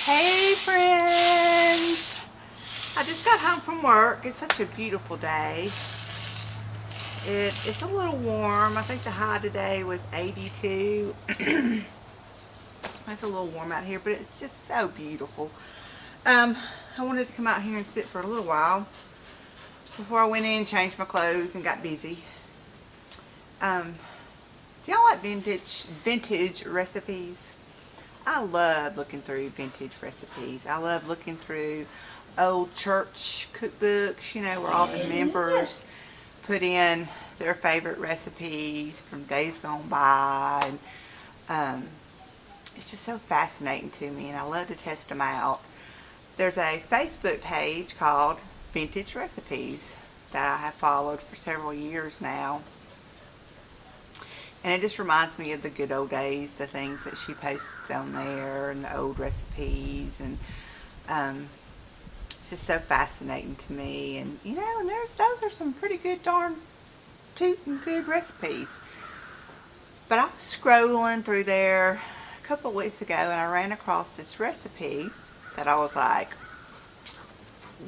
Hey friends! I just got home from work. It's such a beautiful day. It's a little warm. I think the high today was 82. It's a little warm out here, but it's just so beautiful. I wanted to come out here and sit for a little while before I went in, changed my clothes, and got busy. Do y'all like vintage recipes? I love looking through vintage recipes. I love looking through old church cookbooks, you know, where all the members put in their favorite recipes from days gone by. And it's just so fascinating to me, and I love to test them out. There's a Facebook page called Vintage Recipes that I have followed for several years now. And it just reminds me of the good old days, the things that she posts on there and the old recipes. And it's just so fascinating to me. And, you know, and those are some pretty good, darn tootin' good recipes. But I was scrolling through there a couple of weeks ago and I ran across this recipe that I was like,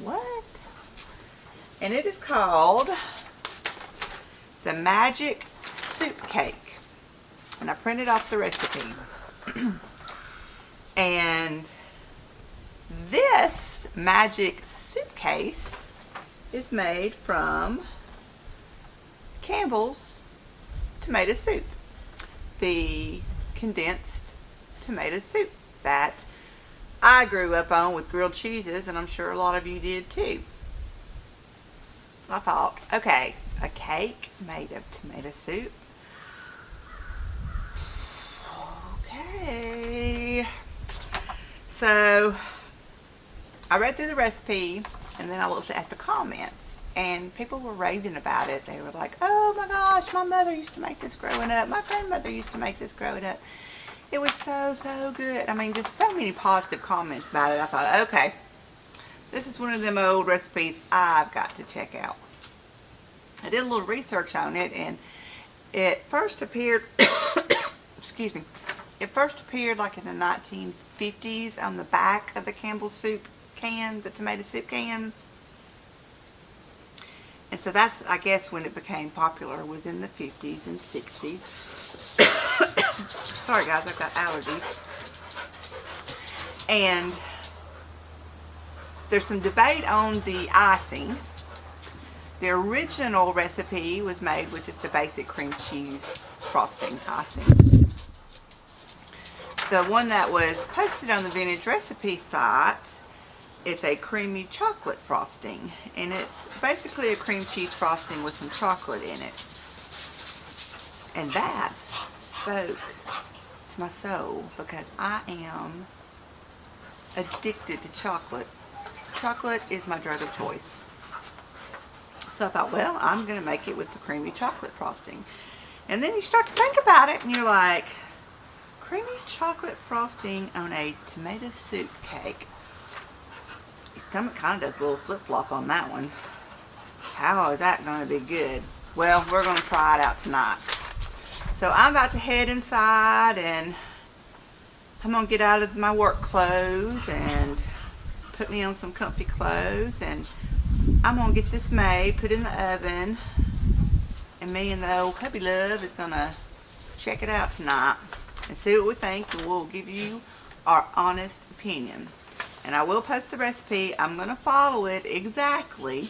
what? And it is called the Magic Soup Cake. And I printed off the recipe. And this magic soup case is made from Campbell's tomato soup. The condensed tomato soup that I grew up on with grilled cheeses, and I'm sure a lot of you did too. I thought, okay, a cake made of tomato soup. Okay, so I read through the recipe and then I looked at the comments, and people were raving about it. They were like, oh my gosh, my mother used to make this growing up. My grandmother used to make this growing up. It was so good. I mean, just so many positive comments about it. I thought, okay, this is one of them old recipes I've got to check out. I did a little research on it, and it first appeared, excuse me, it first appeared like in the 1950s on the back of the Campbell's soup can, the tomato soup can. And so that's, I guess, when it became popular, was in the 50s and 60s. Sorry guys, I've got allergies. And there's some debate on the icing. The original recipe was made with just a basic cream cheese frosting icing. The one that was posted on the Vintage Recipe site, it's a creamy chocolate frosting, and it's basically a cream cheese frosting with some chocolate in it. And that spoke to my soul because I am addicted to chocolate. Chocolate is my drug of choice. So I thought, well, I'm going to make it with the creamy chocolate frosting. And then you start to think about it and you're like, creamy chocolate frosting on a tomato soup cake. Your stomach kind of does a little flip-flop on that one. How is that going to be good? Well, we're going to try it out tonight. So I'm about to head inside, and I'm going to get out of my work clothes and put me on some comfy clothes, and I'm going to get this made, put in the oven, and me and the old puppy love is going to check it out tonight and see what we think, and we'll give you our honest opinion. And I will post the recipe. I'm going to follow it exactly.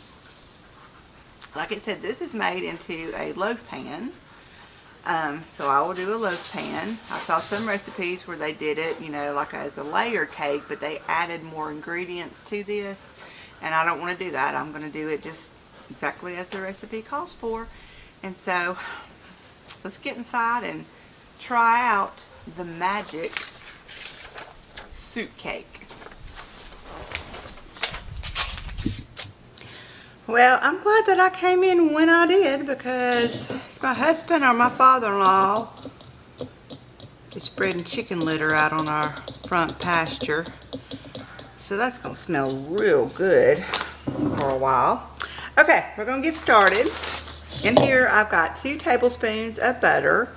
Like it said, this is made into a loaf pan. So I will do a loaf pan. I saw some recipes where they did it, you know, like as a layered cake, but they added more ingredients to this. And I don't want to do that. I'm going to do it just exactly as the recipe calls for. And so let's get inside and try out the magic soup cake. Well, I'm glad that I came in when I did, because it's my husband or my father-in-law is spreading chicken litter out on our front pasture. So that's going to smell real good for a while. Okay, we're going to get started. In here I've got 2 tablespoons of butter,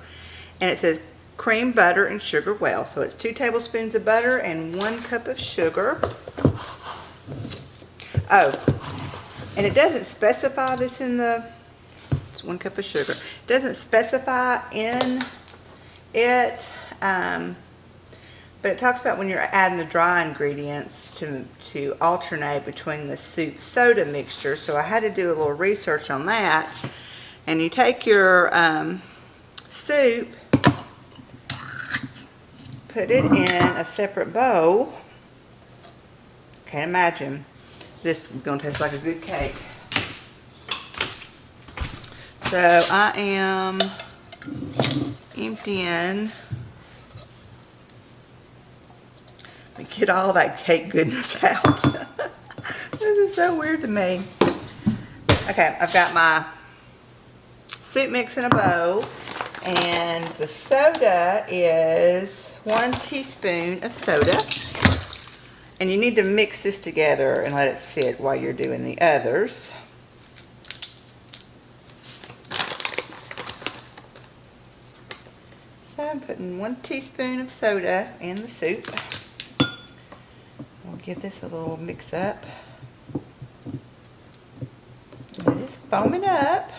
and it says cream, butter, and sugar well. So it's 2 tablespoons of butter and 1 cup of sugar. Oh, and it doesn't specify this in the, it's 1 cup of sugar. It doesn't specify in it, but it talks about when you're adding the dry ingredients to alternate between the soup soda mixture. So I had to do a little research on that. And you take your soup, put it in a separate bowl. Can't imagine this is going to taste like a good cake. So I am emptying. Let me get all that cake goodness out. This is so weird to me. Okay, I've got my soup mix in a bowl, and the soda is 1 teaspoon of soda. And you need to mix this together and let it sit while you're doing the others. So I'm putting 1 teaspoon of soda in the soup. We'll give this a little mix up. It is foaming up.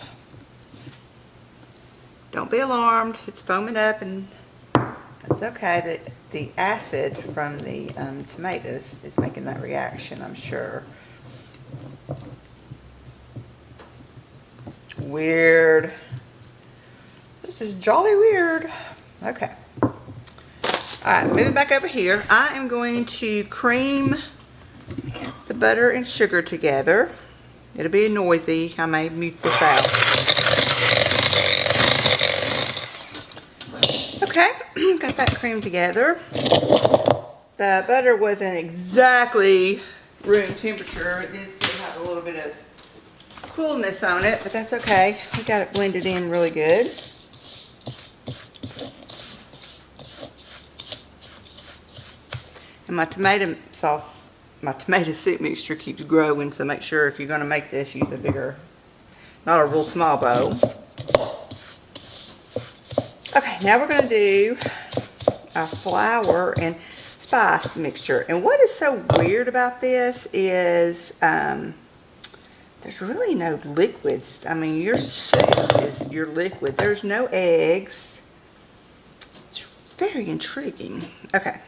Don't be alarmed, it's foaming up, and that's okay. The acid from the tomatoes is making that reaction, I'm sure. Weird. This is jolly weird. Okay. Alright, moving back over here, I am going to cream the butter and sugar together. It'll be noisy. I may mute this out. Okay, got that cream together. The butter wasn't exactly room temperature. It did still have a little bit of coolness on it, but that's okay. We got it blended in really good. And my tomato sauce, my tomato soup mixture keeps growing, so make sure if you're going to make this, use a bigger, not a real small bowl. Okay, now we're going to do a flour and spice mixture. And what is so weird about this is there's really no liquids. I mean, your soup is your liquid. There's no eggs. It's very intriguing. Okay,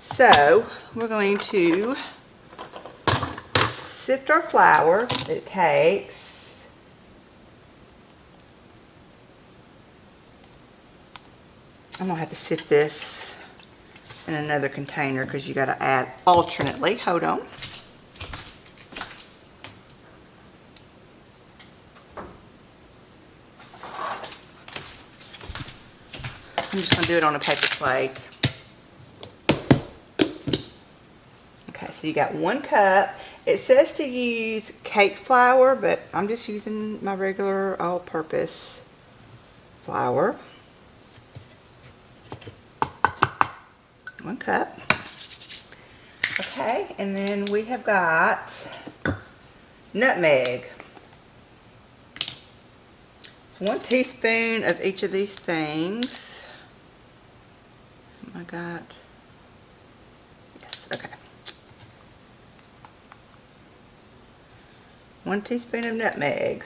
so we're going to sift our flour. It takes I'm going to have to sift this in another container because you got to add alternately. Hold on. I'm just going to do it on a paper plate. Okay, so you got 1 cup. It says to use cake flour, but I'm just using my regular all-purpose flour. 1 cup. Okay, and then we have got nutmeg. It's 1 teaspoon of each of these things. Oh my God. Yes, okay. 1 teaspoon of nutmeg.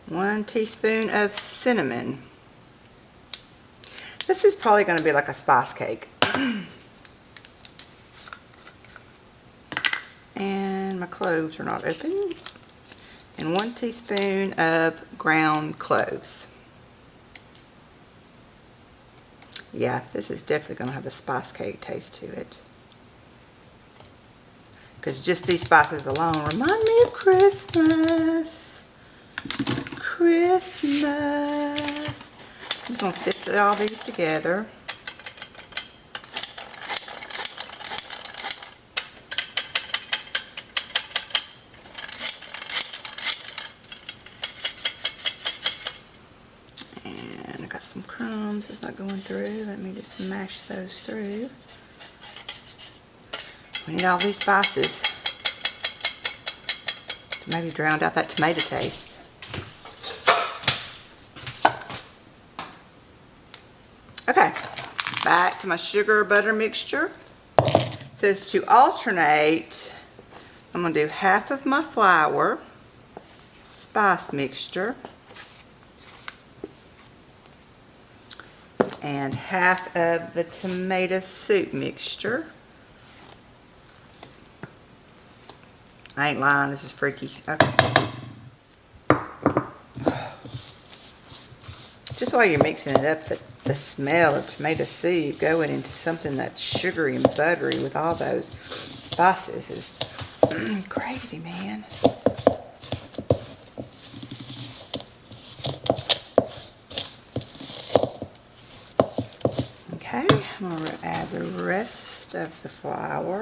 1 teaspoon of cinnamon. This is probably going to be like a spice cake. And my cloves are not open. And 1 teaspoon of ground cloves. Yeah, this is definitely going to have a spice cake taste to it. Because just these spices alone remind me of Christmas. Christmas. I'm just going to sift all these together. And I got some crumbs that's not going through. Let me just mash those through. We need all these spices to maybe drown out that tomato taste. Okay, back to my sugar butter mixture. It says to alternate, I'm going to do half of my flour spice mixture and half of the tomato soup mixture. I ain't lying, this is freaky. Okay. Just while you're mixing it up, the smell of tomato soup going into something that's sugary and buttery with all those spices is crazy, man. Okay, I'm going to add the rest of the flour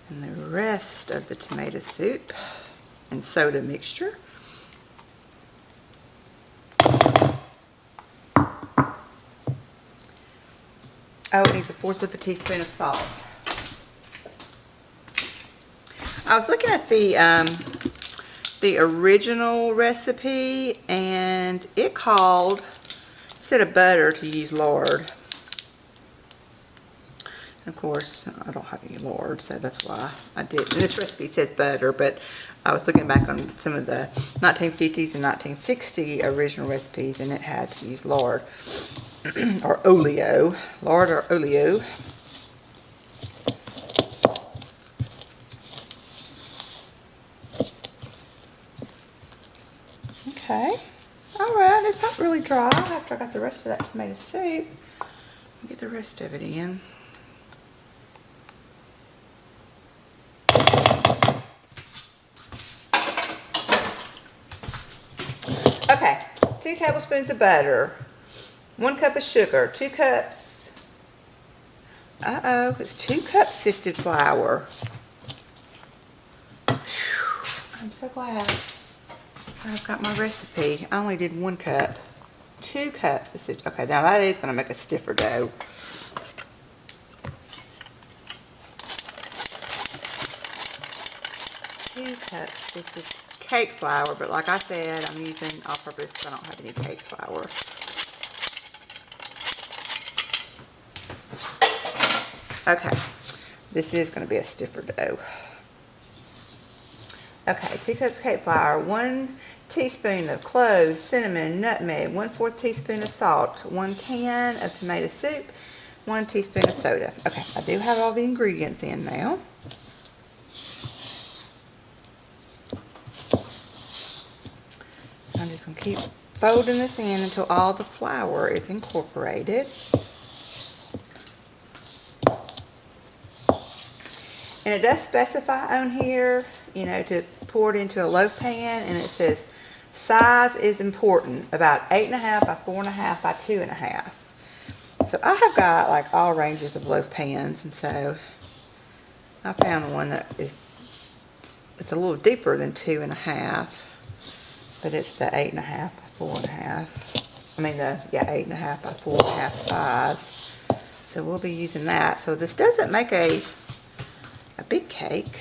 and the rest of the tomato soup and soda mixture. Oh, it needs 1/4 of a teaspoon of salt. I was looking at the original recipe, and it called, instead of butter, to use lard. And of course, I don't have any lard, so that's why I did. And this recipe says butter, but I was looking back on some of the 1950s and 1960 original recipes, and it had to use lard. Or oleo, lard or oleo. Okay, alright, it's not really dry after I got the rest of that tomato soup. I'll get the rest of it in. Okay, 2 tablespoons of butter. 1 cup of sugar, 2 cups, it's 2 cups sifted flour. Whew, I'm so glad I've got my recipe. I only did 1 cup, 2 cups of sifted. Okay, now that is going to make a stiffer dough. Two cups sifted cake flour, but like I said, I'm using all-purpose because I don't have any cake flour. Okay, this is going to be a stiffer dough. Okay, 2 cups cake flour, 1 teaspoon of cloves, cinnamon, nutmeg, 1/4 teaspoon of salt, 1 can of tomato soup, 1 teaspoon of soda. Okay, I do have all the ingredients in now. I'm just going to keep folding this in until all the flour is incorporated. And it does specify on here, you know, to pour it into a loaf pan, and it says size is important, about 8.5 by 4.5 by 2.5. So I have got like all ranges of loaf pans, and so I found one that it's a little deeper than 2.5, but it's the 8.5 by 4.5. I mean the 8.5 by 4.5 size. So we'll be using that. So this doesn't make a big cake.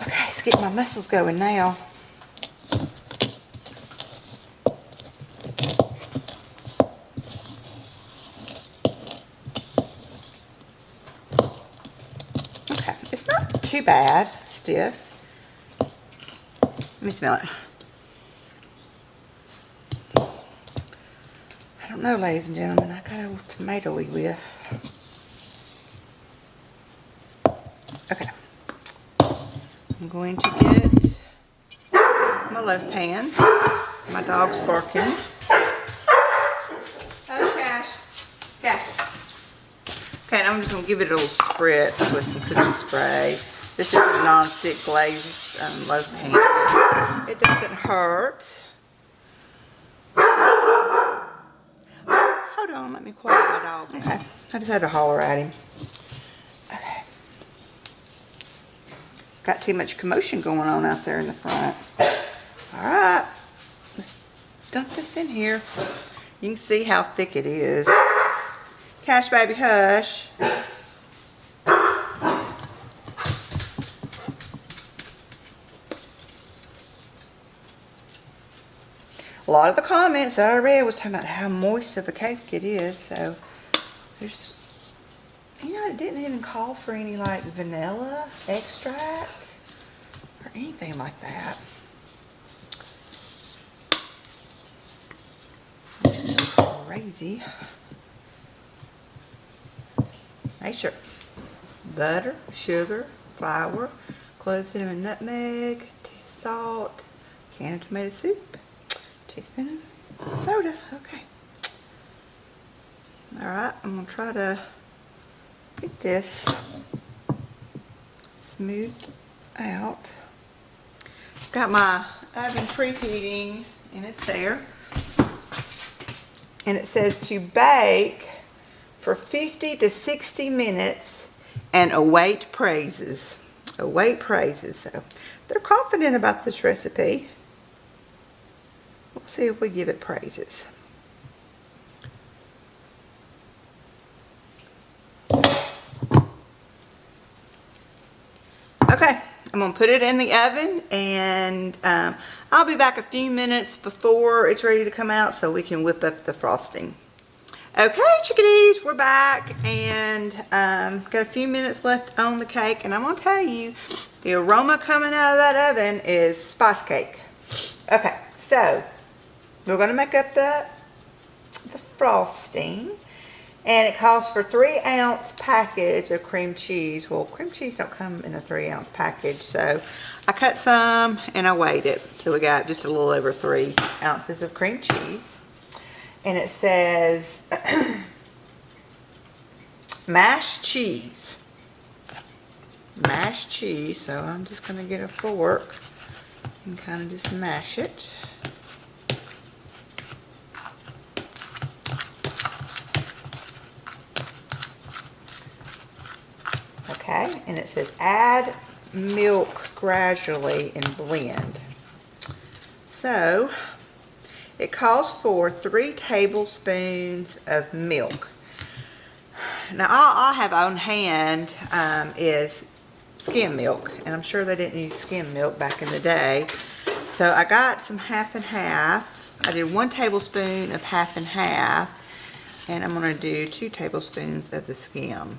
Okay, let's get my muscles going now. Okay, it's not too bad, stiff. Let me smell it. I don't know, ladies and gentlemen, I got a little tomatoey whiff. Okay. I'm going to get my loaf pan. My dog's barking. Oh, Cash. Cash. Okay, and I'm just going to give it a little spritz with some cooking spray. This is a non-stick glaze loaf pan. It doesn't hurt. Hold on, let me quiet my dog. Okay, I just had to holler at him. Okay. Got too much commotion going on out there in the front. Alright, let's dump this in here. You can see how thick it is. Cash, baby, hush. a lot of the comments that I read was talking about how moist of a cake it is. So there's, you know, it didn't even call for any like vanilla extract or anything like that. Which is crazy. Make sure. Butter, sugar, flour, clove, cinnamon, nutmeg, salt, can of tomato soup, teaspoon of soda. Okay. Alright, I'm going to try to get this smoothed out. Got my oven preheating and it's there. And it says to bake for 50 to 60 minutes and await praises. Await praises. So they're confident about this recipe. We'll see if we give it praises. Okay, I'm going to put it in the oven and I'll be back a few minutes before it's ready to come out so we can whip up the frosting. Okay, chickadees, we're back and got a few minutes left on the cake, and I'm going to tell you, the aroma coming out of that oven is spice cake. Okay, so we're going to make up the frosting, and it calls for 3-ounce package of cream cheese. Well, cream cheese don't come in a 3-ounce package, so I cut some and I weighed it. So we got just a little over 3 ounces of cream cheese. And it says mashed cheese. Mashed cheese. So I'm just going to get a fork and kind of just mash it. Okay, and it says add milk gradually and blend. So it calls for 3 tablespoons of milk. Now all I have on hand is skim milk, and I'm sure they didn't use skim milk back in the day. So I got some half and half. I did 1 tablespoon of half and half, and I'm going to do 2 tablespoons of the skim.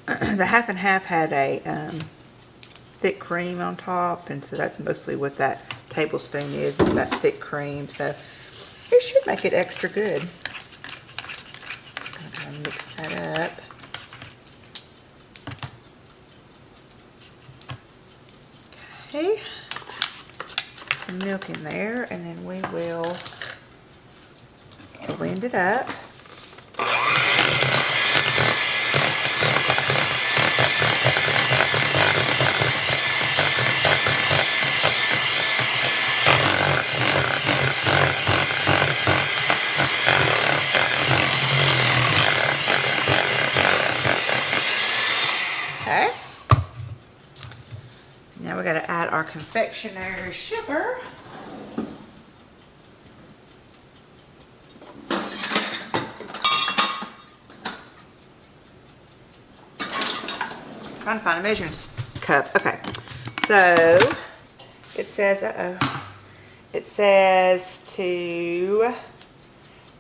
The half and half had a thick cream on top, and so that's mostly what that tablespoon is that thick cream. So it should make it extra good. I'm going to mix that up. Okay, some milk in there, and then we will blend it up. Okay. Now we got to add our confectioner's sugar. Trying to find a measuring cup. Okay. So it says, it says to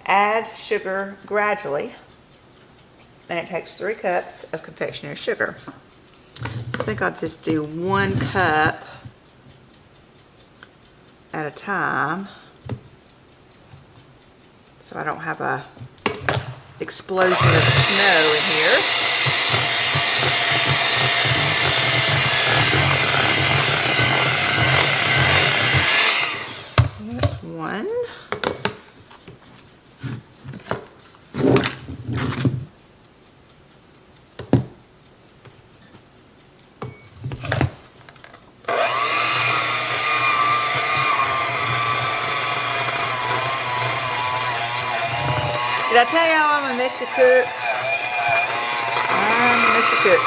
add sugar gradually, and it takes 3 cups of confectioner's sugar. So I think I'll just do 1 cup at a time, so I don't have a explosion of snow in here. That's 1. Did I tell y'all I'm a messy cook? I'm a messy cook.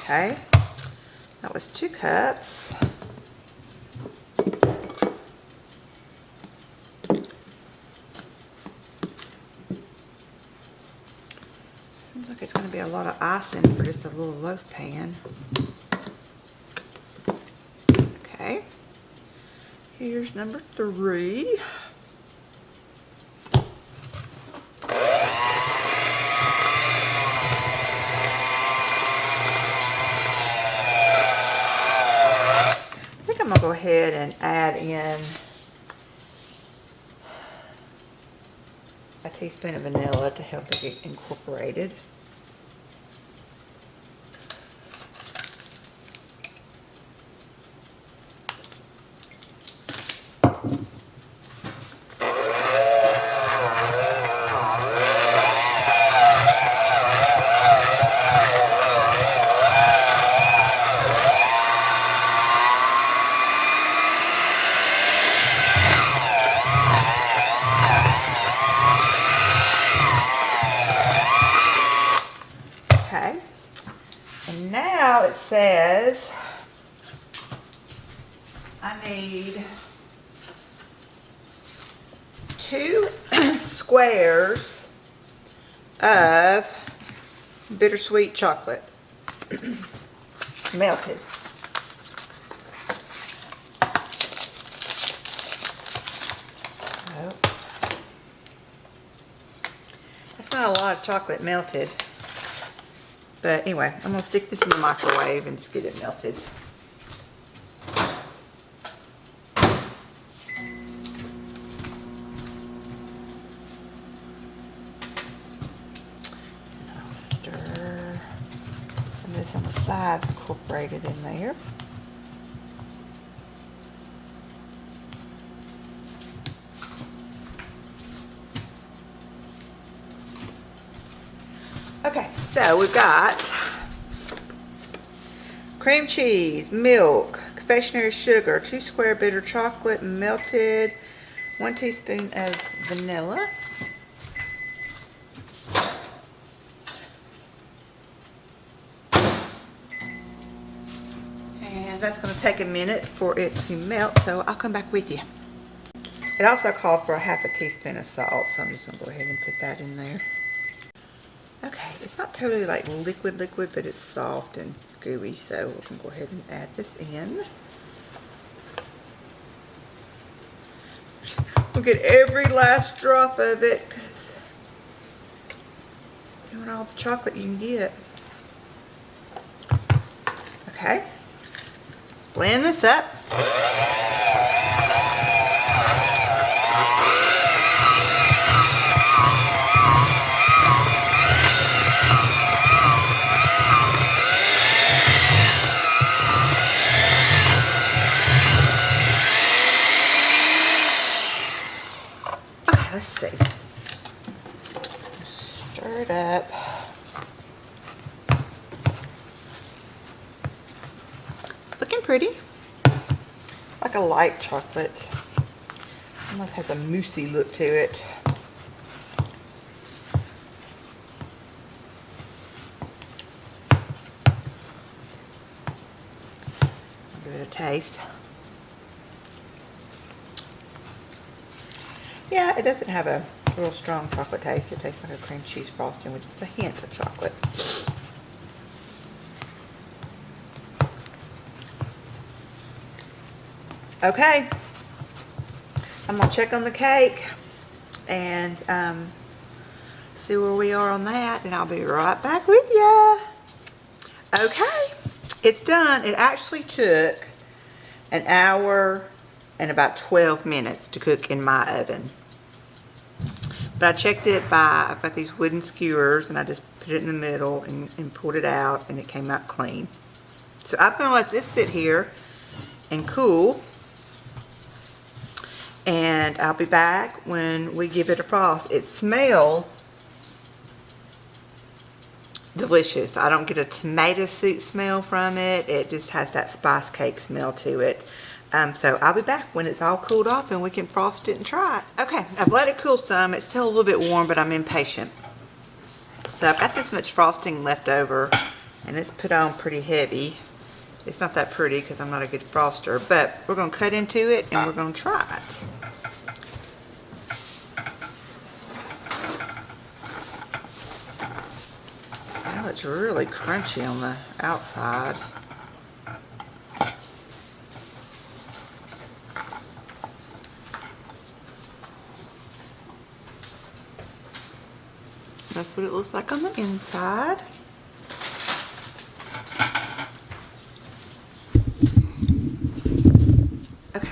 Okay, that was 2 cups. like it's going to be a lot of icing for just a little loaf pan. Okay, here's number 3. I'm going to go ahead and add in a teaspoon of vanilla to help it get incorporated. Okay, and now it says I need 2 squares of bittersweet chocolate melted. Oh. That's not a lot of chocolate melted. But anyway, I'm going to stick this in the microwave and just get it melted. And I'll stir some of this on the sides, incorporated in there. Okay, so we've got cream cheese, milk, confectionery sugar, 2 square bitter chocolate melted, 1 teaspoon of vanilla, and that's going to take a minute for it to melt, so I'll come back with you. It also called for a ½ teaspoon of salt, so I'm just going to go ahead and put that in there. Okay, it's not totally like liquid, but it's soft and gooey, so we can go ahead and add this in. We'll get every last drop of it because you want all the chocolate you can get. Okay, let's blend this up. Let's see. Stir it up. It's looking pretty. Like a light chocolate. Almost has a moussey look to it. I'll give it a taste. Yeah, it doesn't have a real strong chocolate taste. It tastes like a cream cheese frosting with just a hint of chocolate. Okay, I'm going to check on the cake and see where we are on that, and I'll be right back with you. Okay, it's done. It actually took an hour and about 12 minutes to cook in my oven. But I checked it by, I've got these wooden skewers, and I just put it in the middle and pulled it out, and it came out clean. So I'm going to let this sit here and cool, and I'll be back when we give it a frost. It smells delicious. I don't get a tomato soup smell from it. It just has that spice cake smell to it. So I'll be back when it's all cooled off and we can frost it and try it. Okay, I've let it cool some. It's still a little bit warm, but I'm impatient. So I've got this much frosting left over, and it's put on pretty heavy. It's not that pretty because I'm not a good froster, but we're going to cut into it and we're going to try it. It's really crunchy on the outside. That's what it looks like on the inside. Okay.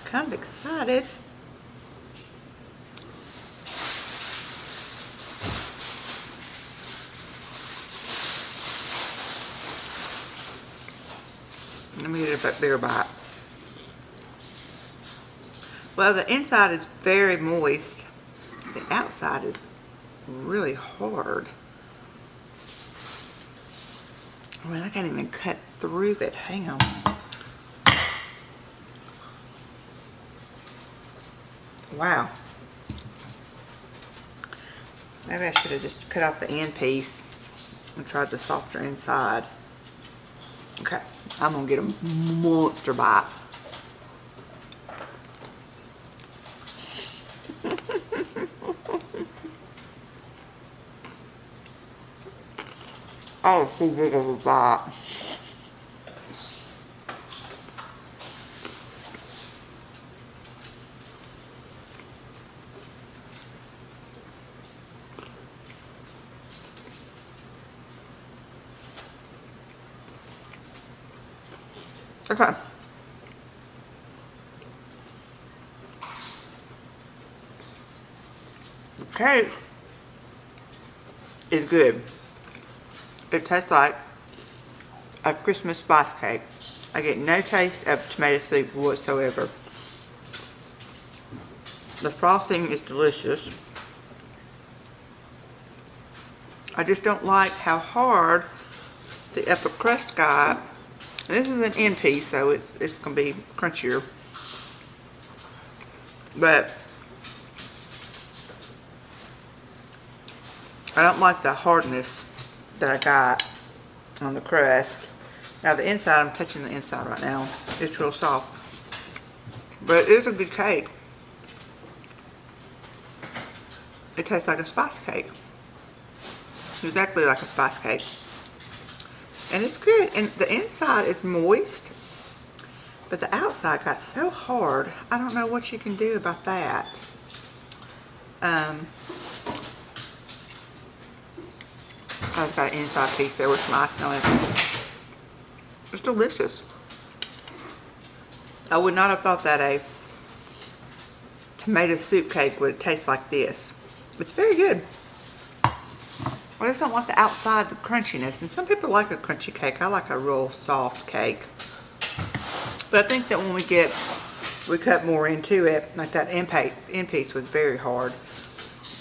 Kind of excited. Let me get a bigger bite. Well, the inside is very moist. The outside is really hard. I mean, I can't even cut through that. Hang on. Wow. Maybe I should have just cut off the end piece and tried the softer inside. Okay, I'm gonna get a monster bite. Oh, so big of a bite. Okay. The cake is good. It tastes like a Christmas spice cake. I get no taste of tomato soup whatsoever. The frosting is delicious. I just don't like how hard the upper crust got. This is an end piece, so it's going to be crunchier. But I don't like the hardness that I got on the crust. Now the inside, I'm touching the inside right now. It's real soft. But it is a good cake. It tastes like a spice cake. Exactly like a spice cake. And it's good. And the inside is moist. But the outside got so hard. I don't know what you can do about that. I've got an inside piece there with some icing on it. It's delicious. I would not have thought that a tomato soup cake would taste like this. It's very good. I just don't want the outside, the crunchiness. And some people like a crunchy cake. I like a real soft cake. But I think that when we cut more into it, like that end piece was very hard.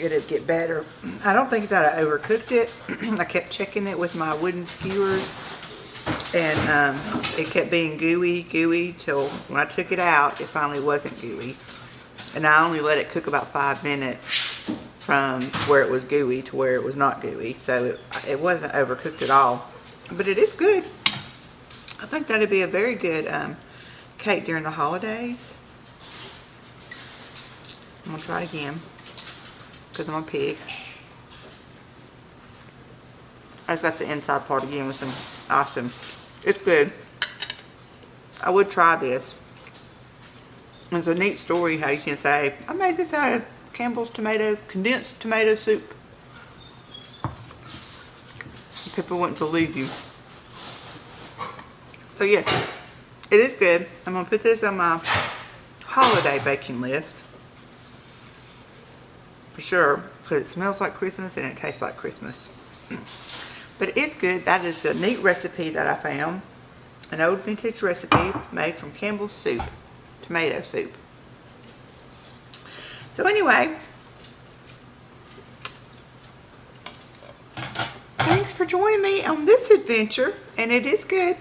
It'd get better. I don't think that I overcooked it. I kept checking it with my wooden skewers. And it kept being gooey, till when I took it out, it finally wasn't gooey. And I only let it cook about 5 minutes from where it was gooey to where it was not gooey. So it wasn't overcooked at all. But it is good. I think that'd be a very good cake during the holidays. I'm going to try it again because I'm a pig. I just got the inside part again with some icing. It's good. I would try this. It's a neat story how you can say, I made this out of Campbell's condensed tomato soup. People wouldn't believe you. So yes, it is good. I'm going to put this on my holiday baking list. For sure. Because it smells like Christmas and it tastes like Christmas. But it is good. That is a neat recipe that I found. An old vintage recipe made from Campbell's soup. Tomato soup. So anyway, thanks for joining me on this adventure. And it is good.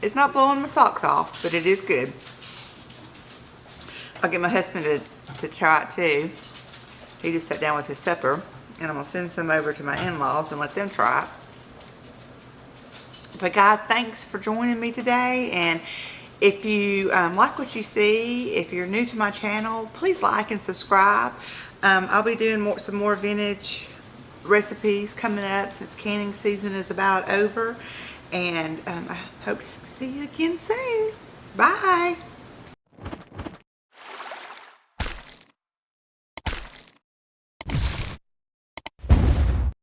It's not blowing my socks off, but it is good. I'll get my husband to try it too. He just sat down with his supper. And I'm going to send some over to my in-laws and let them try it. But guys, thanks for joining me today. And If you like what you see, if you're new to my channel, please like and subscribe. I'll be doing some more vintage recipes coming up since canning season is about over. And I hope to see you again soon. Bye.